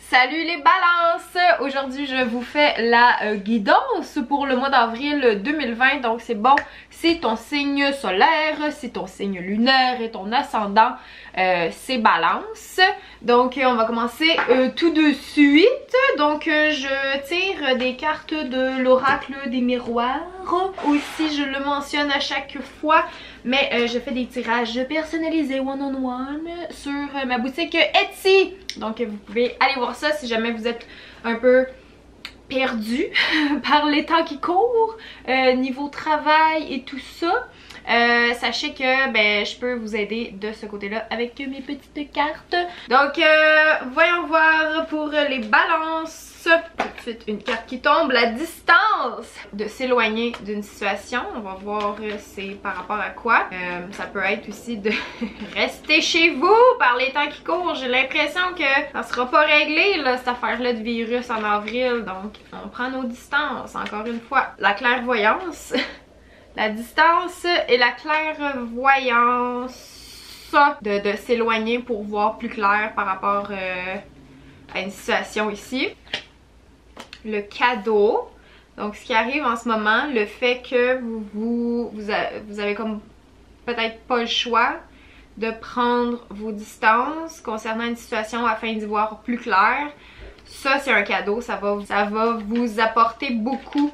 Salut les balances! Aujourd'hui je vous fais la guidance pour le mois d'avril 2020. Donc c'est bon, c'est ton signe solaire, c'est ton signe lunaire et ton ascendant c'est balance. Donc on va commencer tout de suite. Donc je tire des cartes de l'oracle des miroirs. Aussi je le mentionne à chaque fois. Mais je fais des tirages personnalisés one-on-one sur ma boutique Etsy. Donc vous pouvez aller voir ça si jamais vous êtes un peu perdu par les temps qui courent, niveau travail et tout ça. Sachez que je peux vous aider de ce côté-là avec mes petites cartes. Donc voyons voir pour les balances. Tout de suite une carte qui tombe, la distance de s'éloigner d'une situation. On va voir c'est par rapport à quoi. Ça peut être aussi de rester chez vous par les temps qui courent. J'ai l'impression que ça sera pas réglé là, cette affaire-là de virus en avril. Donc on prend nos distances encore une fois. La clairvoyance. La distance et la clairvoyance de s'éloigner pour voir plus clair par rapport à une situation ici. Le cadeau. Donc ce qui arrive en ce moment, le fait que vous avez comme peut-être pas le choix de prendre vos distances concernant une situation afin d'y voir plus clair. Ça c'est un cadeau, ça va vous apporter beaucoup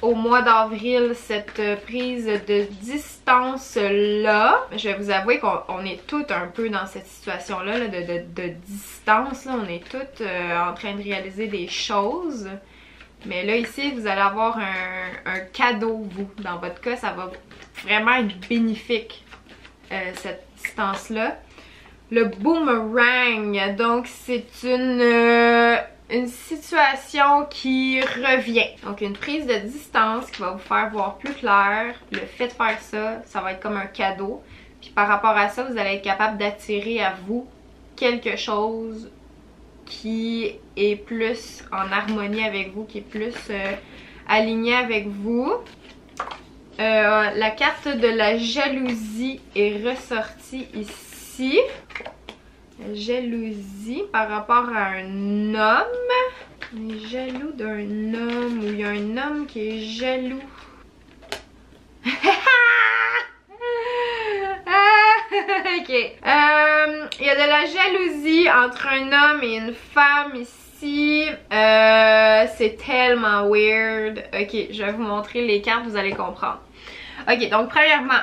au mois d'avril, cette prise de distance là. Je vais vous avouer qu'on est toutes un peu dans cette situation là, de distance là. On est toutes en train de réaliser des choses, mais là ici vous allez avoir un cadeau. Vous, dans votre cas, ça va vraiment être bénéfique cette distance là. Le boomerang, donc c'est une situation qui revient. Donc une prise de distance qui va vous faire voir plus clair. Le fait de faire ça, ça va être comme un cadeau. Puis par rapport à ça, vous allez être capable d'attirer à vous quelque chose qui est plus en harmonie avec vous, qui est plus aligné avec vous. La carte de la jalousie est ressortie ici. Jalousie par rapport à un homme. On est jaloux d'un homme, ou il y a un homme qui est jaloux. Ok. Il y a de la jalousie entre un homme et une femme ici. C'est tellement weird. Ok, je vais vous montrer les cartes, vous allez comprendre. Ok, donc premièrement,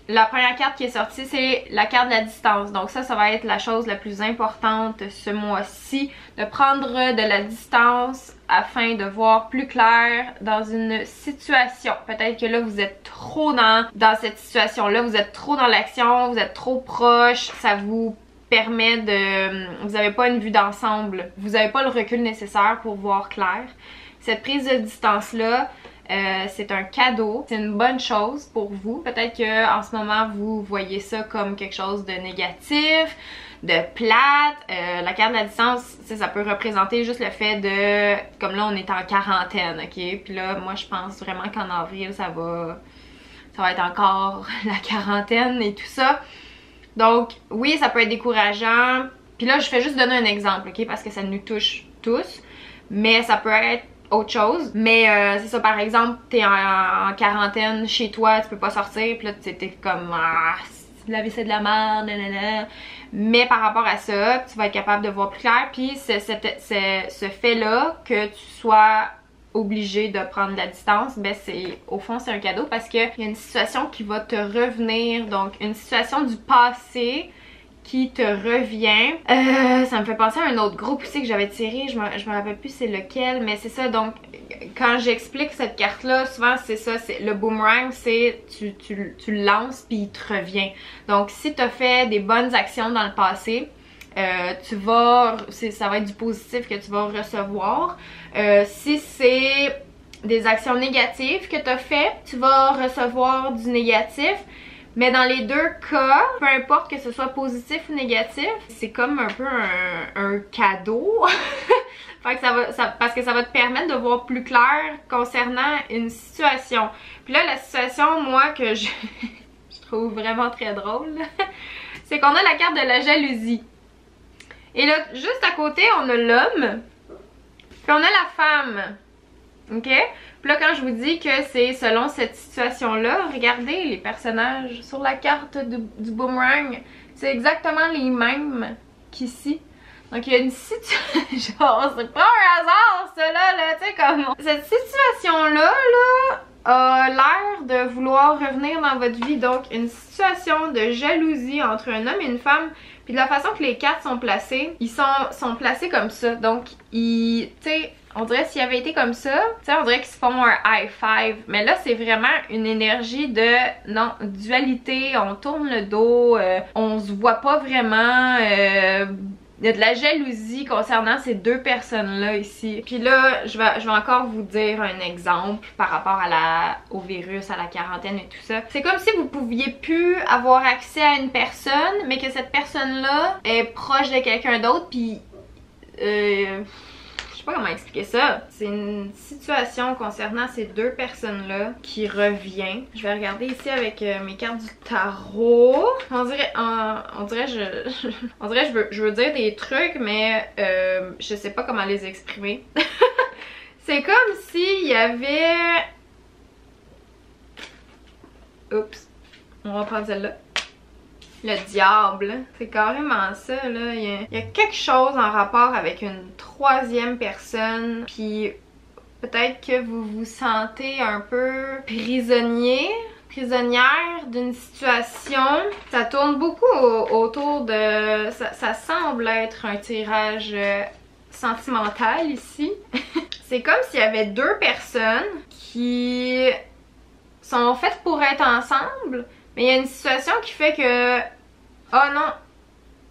la première carte qui est sortie, c'est la carte de la distance. Donc ça va être la chose la plus importante ce mois-ci. De prendre de la distance afin de voir plus clair dans une situation. Peut-être que là, vous êtes trop dans cette situation-là. Vous êtes trop dans l'action, vous êtes trop proche. Ça vous permet de... Vous n'avez pas une vue d'ensemble. Vous n'avez pas le recul nécessaire pour voir clair. Cette prise de distance-là, c'est un cadeau, c'est une bonne chose pour vous. Peut-être qu'en ce moment vous voyez ça comme quelque chose de négatif, de plate. La carte de la distance, ça peut représenter juste le fait de, comme là on est en quarantaine, ok? Puis là moi je pense vraiment qu'en avril ça va être encore la quarantaine et tout ça. Donc oui, ça peut être décourageant. Puis là je fais juste donner un exemple, ok? Parce que ça nous touche tous. Mais ça peut être autre chose, mais c'est ça, par exemple t'es en quarantaine chez toi, tu peux pas sortir, puis là t'es comme la vie c'est de la merde, nanana. Mais par rapport à ça, tu vas être capable de voir plus clair, puis ce fait là que tu sois obligé de prendre de la distance, c'est au fond c'est un cadeau parce qu'il y a une situation qui va te revenir, donc une situation du passé qui te revient. Ça me fait penser à un autre groupe aussi que j'avais tiré, je me rappelle plus c'est lequel, mais c'est ça. Donc quand j'explique cette carte là, souvent c'est ça, c'est le boomerang, c'est tu le lances puis il te revient. Donc si tu as fait des bonnes actions dans le passé, ça va être du positif que tu vas recevoir. Si c'est des actions négatives que tu as fait, tu vas recevoir du négatif. Mais dans les deux cas, peu importe que ce soit positif ou négatif, c'est comme un peu un cadeau. Fait que parce que ça va te permettre de voir plus clair concernant une situation. Puis là, la situation, moi, que je trouve vraiment très drôle, c'est qu'on a la carte de la jalousie. Et là, juste à côté, on a l'homme. Puis on a la femme. OK? Puis là, quand je vous dis que c'est selon cette situation-là, regardez les personnages sur la carte du boomerang. C'est exactement les mêmes qu'ici. Donc il y a une situation... Genre, c'est pas un hasard, ça là, tu sais, comme... Cette situation-là, a l'air de vouloir revenir dans votre vie. Donc une situation de jalousie entre un homme et une femme. Puis de la façon que les cartes sont placées, ils sont placés comme ça. Donc, tu sais, on dirait s'il avait été comme ça, tu sais, on dirait qu'ils se font un high five. Mais là, c'est vraiment une énergie de, non, dualité, on tourne le dos, on se voit pas vraiment, il y a de la jalousie concernant ces deux personnes-là ici. Puis là, je vais encore vous dire un exemple par rapport au virus, à la quarantaine et tout ça. C'est comme si vous pouviez plus avoir accès à une personne, mais que cette personne-là est proche de quelqu'un d'autre, puis... je sais pas comment expliquer ça. C'est une situation concernant ces deux personnes-là qui revient. Je vais regarder ici avec mes cartes du tarot. On dirait je veux dire des trucs, mais je sais pas comment les exprimer. C'est comme s'il y avait... Oups. On va prendre celle-là. Le diable, c'est carrément ça là, il y a quelque chose en rapport avec une troisième personne, puis peut-être que vous vous sentez un peu prisonnière d'une situation. Ça tourne beaucoup autour de... Ça semble être un tirage sentimental ici. C'est comme s'il y avait deux personnes qui sont faites pour être ensemble, mais il y a une situation qui fait que... Oh non!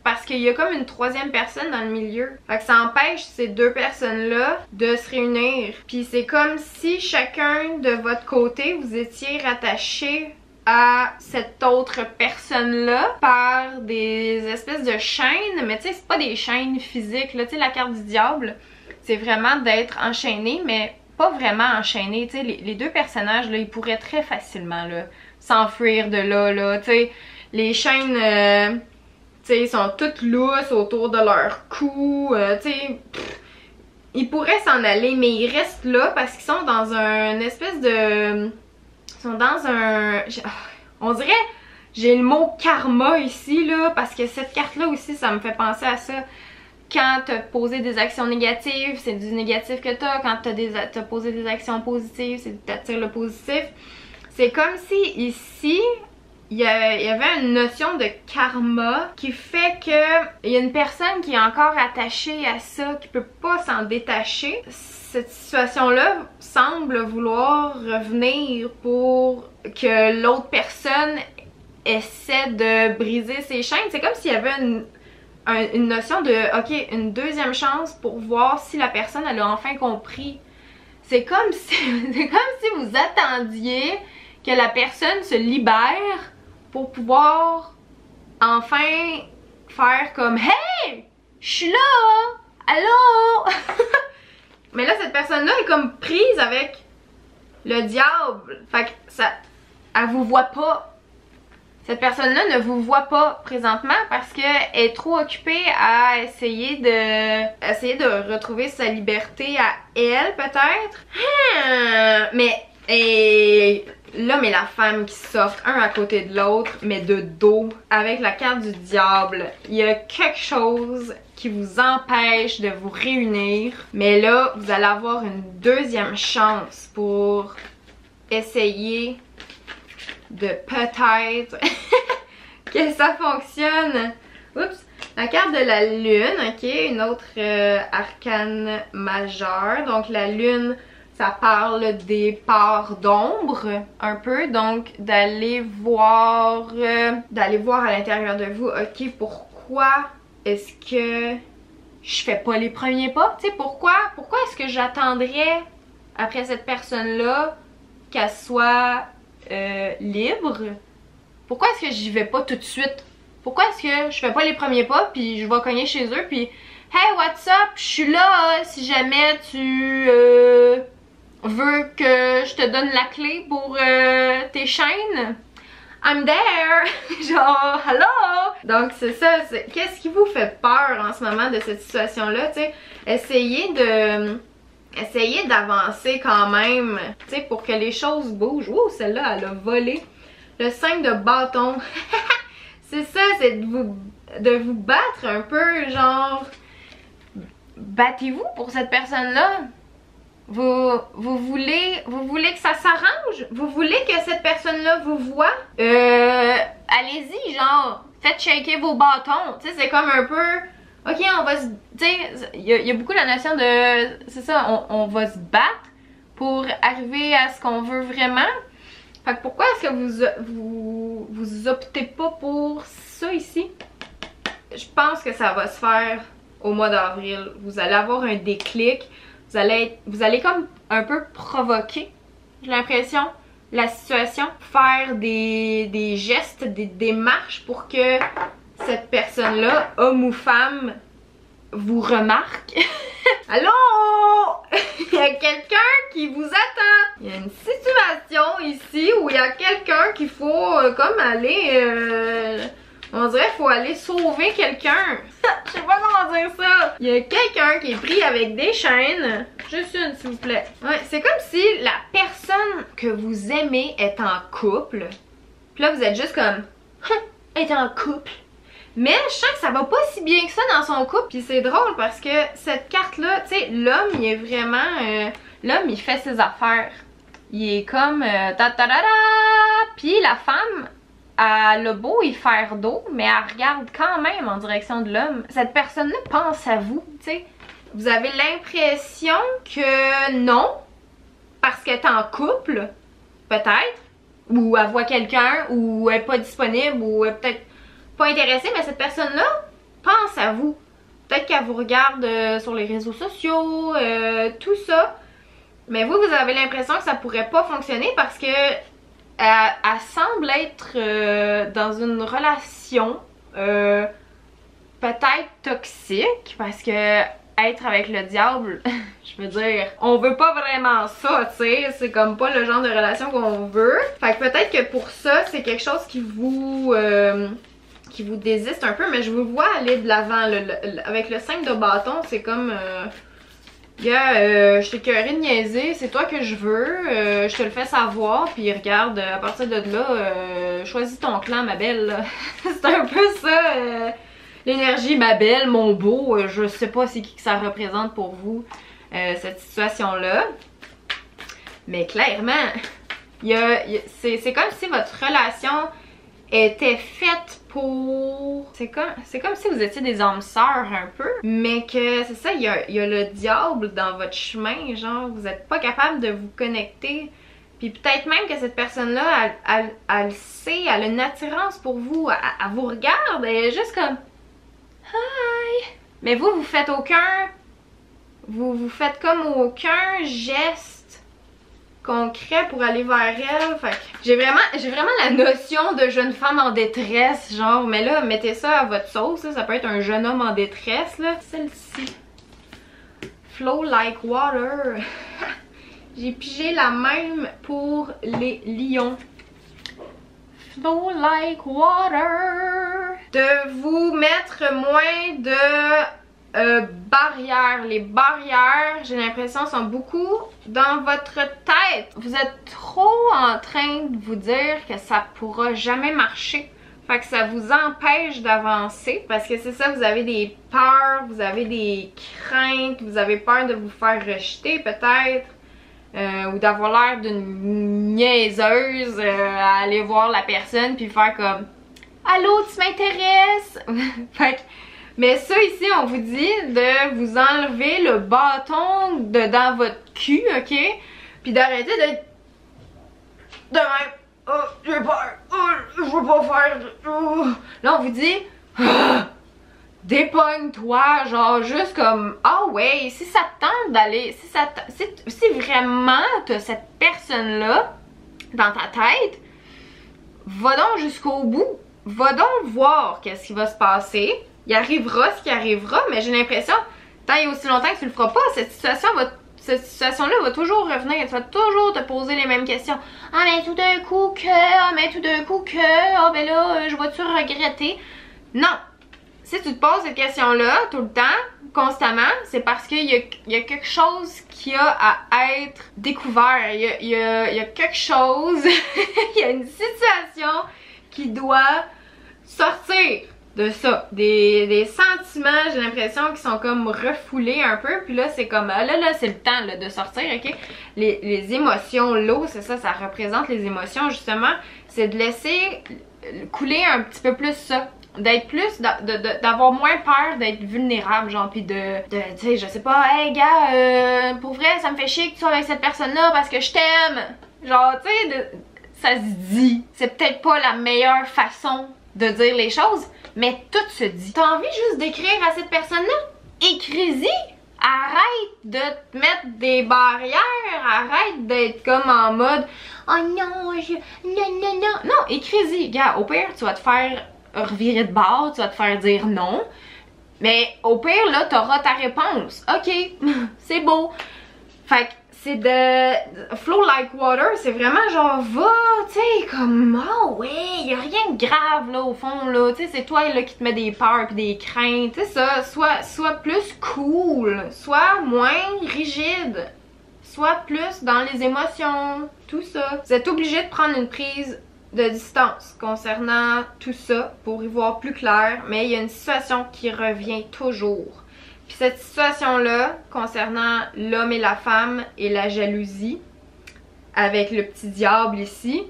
Parce qu'il y a comme une troisième personne dans le milieu. Fait que ça empêche ces deux personnes-là de se réunir. Puis c'est comme si chacun de votre côté, vous étiez rattaché à cette autre personne-là par des espèces de chaînes. Mais tu sais, c'est pas des chaînes physiques, là. Tu sais, la carte du diable, c'est vraiment d'être enchaîné, mais pas vraiment enchaîné. Tu sais, les deux personnages, là, ils pourraient très facilement, là, s'enfuir de là, tu sais. Les chaînes, tu sais, sont toutes lousses autour de leur cou, tu sais. Ils pourraient s'en aller, mais ils restent là parce qu'ils sont dans un espèce de... Ils sont dans un... On dirait... J'ai le mot karma ici, là, parce que cette carte-là aussi, ça me fait penser à ça. Quand t'as posé des actions négatives, c'est du négatif que t'as. Quand t'as posé des actions positives, c'est t'attires le positif. C'est comme si ici... Il y avait une notion de karma qui fait que il y a une personne qui est encore attachée à ça, qui peut pas s'en détacher. Cette situation-là semble vouloir revenir pour que l'autre personne essaie de briser ses chaînes. C'est comme s'il y avait une notion de, ok, une deuxième chance pour voir si la personne elle a enfin compris. C'est comme si vous attendiez que la personne se libère pour pouvoir enfin faire comme hey! Je suis là! Allô! Mais là, cette personne-là est comme prise avec le diable. Fait que ça... Elle vous voit pas. Cette personne-là ne vous voit pas présentement parce qu'elle est trop occupée à essayer de retrouver sa liberté à elle, peut-être. Mais... Et l'homme et la femme qui s'offrent un à côté de l'autre, mais de dos, avec la carte du diable. Il y a quelque chose qui vous empêche de vous réunir, mais là, vous allez avoir une deuxième chance pour essayer de peut-être que ça fonctionne. Oups! La carte de la lune, ok, une autre arcane majeure. Donc la lune... Ça parle des parts d'ombre un peu, donc d'aller voir à l'intérieur de vous, ok, pourquoi est-ce que je fais pas les premiers pas? Tu sais, pourquoi est-ce que j'attendrais après cette personne-là qu'elle soit libre? Pourquoi est-ce que j'y vais pas tout de suite? Pourquoi est-ce que je fais pas les premiers pas puis je vais cogner chez eux puis hey, what's up? Je suis là si jamais tu... veux que je te donne la clé pour tes chaînes? I'm there! Genre, hello! Donc c'est ça, qu'est-ce qui vous fait peur en ce moment de cette situation-là, tu sais? Essayez d'avancer quand même, tu sais, pour que les choses bougent. Oh, celle-là, elle a volé. Le 5 de bâton. C'est ça, c'est de vous battre un peu, genre... Battez-vous pour cette personne-là. Vous voulez que ça s'arrange? Vous voulez que cette personne-là vous voit? Allez-y, genre, faites shaker vos bâtons. Tu sais, c'est comme un peu... Ok, on va se... Tu sais, il y a beaucoup la notion de... C'est ça, on va se battre pour arriver à ce qu'on veut vraiment. Fait que pourquoi est-ce que vous optez pas pour ça ici? Je pense que ça va se faire au mois d'avril. Vous allez avoir un déclic. Vous allez comme un peu provoquer, j'ai l'impression, la situation. Faire des gestes, des démarches pour que cette personne-là, homme ou femme, vous remarque. Allô? Il y a quelqu'un qui vous attend. Il y a une situation ici où il y a quelqu'un qu'il faut comme aller... on dirait qu'il faut aller sauver quelqu'un. Je sais pas comment dire ça. Il y a quelqu'un qui est pris avec des chaînes. Juste une, s'il vous plaît. Ouais, c'est comme si la personne que vous aimez est en couple. Puis là, vous êtes juste comme... est en couple. Mais je sens que ça va pas si bien que ça dans son couple. Puis c'est drôle parce que cette carte-là, tu sais, l'homme, il est vraiment... l'homme, il fait ses affaires. Il est comme... Puis la femme... Elle a beau y faire d'eau, mais elle regarde quand même en direction de l'homme. Cette personne-là pense à vous, tu sais. Vous avez l'impression que non, parce qu'elle est en couple, peut-être, ou elle voit quelqu'un, ou elle est pas disponible, ou elle est peut-être pas intéressée, mais cette personne-là pense à vous. Peut-être qu'elle vous regarde sur les réseaux sociaux, tout ça. Mais vous avez l'impression que ça pourrait pas fonctionner parce que elle semble être dans une relation peut-être toxique parce que être avec le diable, je veux dire, on veut pas vraiment ça, tu sais, c'est comme pas le genre de relation qu'on veut. Fait que peut-être que pour ça, c'est quelque chose qui vous désiste un peu, mais je vous vois aller de l'avant. Avec le 5 de bâton, c'est comme... je t'ai écœuré de niaiser, c'est toi que je veux, je te le fais savoir, puis regarde, à partir de là, choisis ton clan, ma belle. C'est un peu ça, l'énergie, ma belle, mon beau, je sais pas c'est qui que ça représente pour vous, cette situation-là. Mais clairement, c'est comme si votre relation était faite pour... C'est comme si vous étiez des âmes sœurs un peu, mais que c'est ça, il y a le diable dans votre chemin, genre vous êtes pas capable de vous connecter, puis peut-être même que cette personne-là, elle sait, elle a une attirance pour vous, elle vous regarde, elle est juste comme hi, mais vous faites aucun, vous faites comme aucun geste concret pour aller vers elle. Fait que j'ai vraiment la notion de jeune femme en détresse, genre, mais là, mettez ça à votre sauce, là. Ça peut être un jeune homme en détresse, là. Celle-ci. Flow like water. J'ai pigé la même pour les lions. Flow like water. De vous mettre moins de... barrières. Les barrières, j'ai l'impression, sont beaucoup dans votre tête. Vous êtes trop en train de vous dire que ça pourra jamais marcher. Fait que ça vous empêche d'avancer parce que c'est ça, vous avez des peurs, vous avez des craintes, vous avez peur de vous faire rejeter peut-être. Ou d'avoir l'air d'une niaiseuse à aller voir la personne puis faire comme allô, tu m'intéresses? Fait que mais ça ici, on vous dit de vous enlever le bâton dans votre cul, ok? Puis d'arrêter d'être de même. Oh, j'ai peur. Oh, je veux pas faire. Oh. Là, on vous dit dépogne-toi, genre juste comme ah ouais, si ça te tente d'aller, si vraiment t'as cette personne-là dans ta tête, va donc jusqu'au bout. Va donc voir qu'est-ce qui va se passer. Il arrivera ce qui arrivera, mais j'ai l'impression, tant et aussi longtemps que tu le feras pas, cette situation va cette situation-là va toujours revenir. Tu vas toujours te poser les mêmes questions. Ah, mais tout d'un coup que, ah, mais tout d'un coup que, ah, ben là, je vais-tu regretter? Non! Si tu te poses cette question-là tout le temps, constamment, c'est parce qu'il y a quelque chose qui a à être découvert. Il y a quelque chose, il y a une situation qui doit sortir de ça. Des sentiments, j'ai l'impression, qui sont comme refoulés un peu. Puis là, c'est comme, là, c'est le temps là, de sortir, ok? Les émotions, l'eau, c'est ça, ça représente les émotions, justement. C'est de laisser couler un petit peu plus ça. D'être plus, d'avoir moins peur d'être vulnérable, genre, pis tu sais, je sais pas, hey gars, pour vrai, ça me fait chier que tu sois avec cette personne-là parce que je t'aime. Genre, tu sais, ça se dit. C'est peut-être pas la meilleure façon de dire les choses, mais tout se dit. T'as envie juste d'écrire à cette personne-là? Écris-y! Arrête de te mettre des barrières, arrête d'être comme en mode oh non, non. Non, écris-y, gars, au pire, tu vas te faire revirer de bord, tu vas te faire dire non. Mais au pire, là, t'auras ta réponse. Ok, c'est beau. Fait que c'est de flow like water, c'est vraiment genre va, tu sais, comme oh ouais, y a rien de grave là au fond là, tu sais, c'est toi là qui te mets des peurs pis des craintes, tu sais ça, soit plus cool, soit moins rigide, soit plus dans les émotions, tout ça. Vous êtes obligé de prendre une prise de distance concernant tout ça pour y voir plus clair, mais il y a une situation qui revient toujours. Puis cette situation-là, concernant l'homme et la femme et la jalousie, avec le petit diable ici,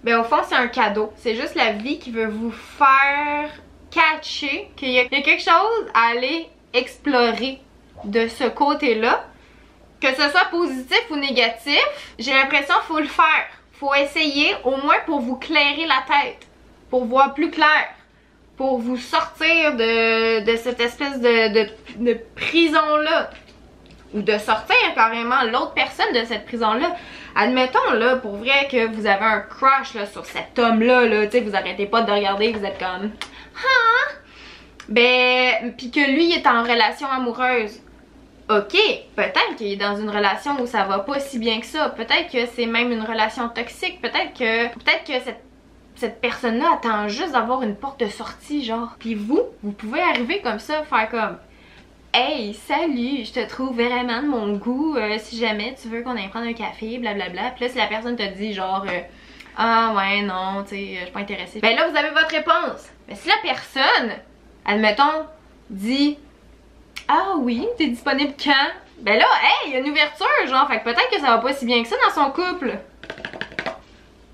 ben au fond c'est un cadeau. C'est juste la vie qui veut vous faire catcher qu'il y a quelque chose à aller explorer de ce côté-là. Que ce soit positif ou négatif, j'ai l'impression qu'il faut le faire. Faut essayer au moins pour vous clairer la tête, pour voir plus clair, pour vous sortir de cette espèce de prison-là, ou de sortir carrément l'autre personne de cette prison-là. Admettons là, pour vrai, que vous avez un crush là, sur cet homme-là, là, tu sais, vous arrêtez pas de regarder, vous êtes comme ah! Ben, pis que lui est en relation amoureuse. Ok, peut-être qu'il est dans une relation où ça va pas si bien que ça. Peut-être que c'est même une relation toxique. Peut-être que cette personne-là attend juste d'avoir une porte de sortie, genre. Puis vous pouvez arriver comme ça, faire comme hey, salut, je te trouve vraiment de mon goût. Si jamais tu veux qu'on aille prendre un café, blablabla. Puis là, si la personne te dit genre ah ouais, non, tu sais, je suis pas intéressée. Ben là, vous avez votre réponse. Mais si la personne, admettons, dit ah oui, t'es disponible quand? Ben là, hey, il y a une ouverture, genre, fait que peut-être que ça va pas si bien que ça dans son couple.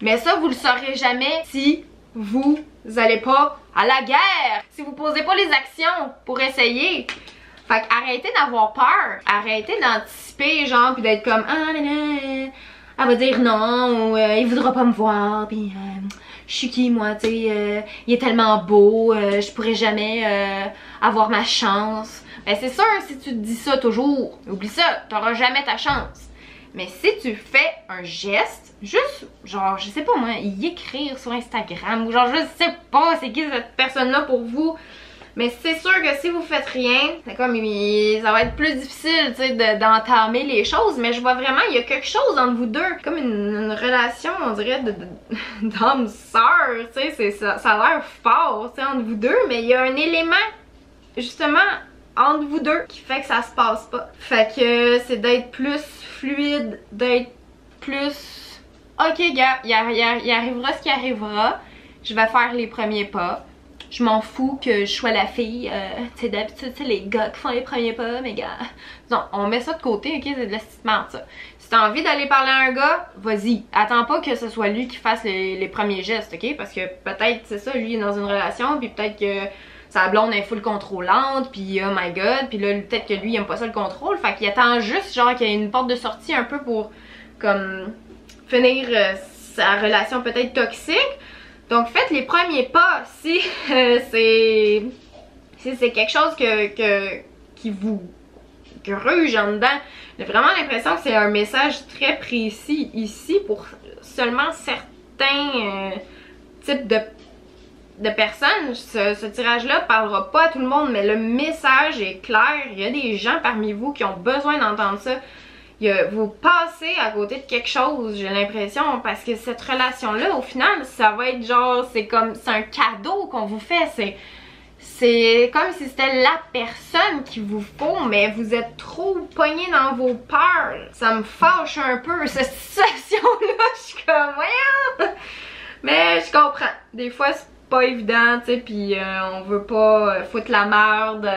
Mais ça, vous le saurez jamais si vous allez pas à la guerre, si vous posez pas les actions pour essayer. Fait que arrêtez d'avoir peur, arrêtez d'anticiper, genre, pis d'être comme ah là là, elle va dire non, ou il voudra pas me voir, pis je suis qui moi, tu sais, il est tellement beau, je pourrais jamais avoir ma chance. Ben c'est sûr, si tu te dis ça toujours, oublie ça, t'auras jamais ta chance. Mais si tu fais un geste, juste, genre, je sais pas moi, y écrire sur Instagram, ou genre, je sais pas c'est qui cette personne-là pour vous, mais c'est sûr que si vous faites rien, c'est comme, ça va être plus difficile, tu sais, d'entamer les choses, mais je vois vraiment, il y a quelque chose entre vous deux, comme une relation, on dirait, d'âme-sœur, tu sais, ça a l'air fort, tu sais, entre vous deux, mais il y a un élément, justement, entre vous deux qui fait que ça se passe pas. Fait que c'est d'être plus fluide, d'être plus ok gars, il arrivera ce qui arrivera, je vais faire les premiers pas, je m'en fous que je sois la fille, tu sais d'habitude c'est les gars qui font les premiers pas, mais gars, non, on met ça de côté, ok, c'est de la petite merde ça. Si t'as envie d'aller parler à un gars, vas-y, attends pas que ce soit lui qui fasse les premiers gestes, ok, parce que peut-être c'est ça, lui est dans une relation, puis peut-être que sa blonde est full contrôlante, puis oh my god, puis là peut-être que lui il aime pas ça le contrôle, fait qu'il attend juste genre qu'il y ait une porte de sortie un peu pour comme finir sa relation peut-être toxique. Donc faites les premiers pas si c'est quelque chose qui vous gruge en dedans. J'ai vraiment l'impression que c'est un message très précis ici pour seulement certains types de personnes. Ce tirage-là parlera pas à tout le monde, mais le message est clair. Il y a des gens parmi vous qui ont besoin d'entendre ça. vous passez à côté de quelque chose, j'ai l'impression, parce que cette relation-là, au final, ça va être genre, c'est un cadeau qu'on vous fait, c'est comme si c'était la personne qu'il vous faut, mais vous êtes trop pogné dans vos peurs. Ça me fâche un peu, cette situation-là, je suis comme, voyons! Mais je comprends, des fois c'est pas évident, tu sais, pis on veut pas foutre la merde,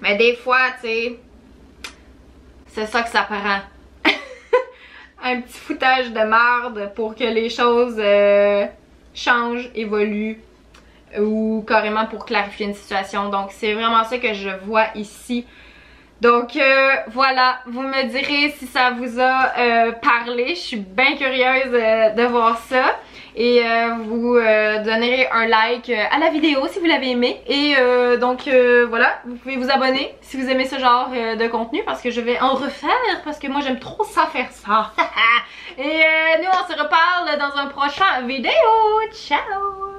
mais des fois, tu sais, c'est ça que ça prend. Un petit foutage de merde pour que les choses changent, évoluent ou carrément pour clarifier une situation. Donc c'est vraiment ça que je vois ici. Donc voilà, vous me direz si ça vous a parlé. Je suis bien curieuse de voir ça. Et vous donnerez un like à la vidéo si vous l'avez aimé. Et donc voilà, vous pouvez vous abonner si vous aimez ce genre de contenu parce que je vais en refaire parce que moi j'aime trop ça faire ça. Et nous on se reparle dans un prochain vidéo. Ciao!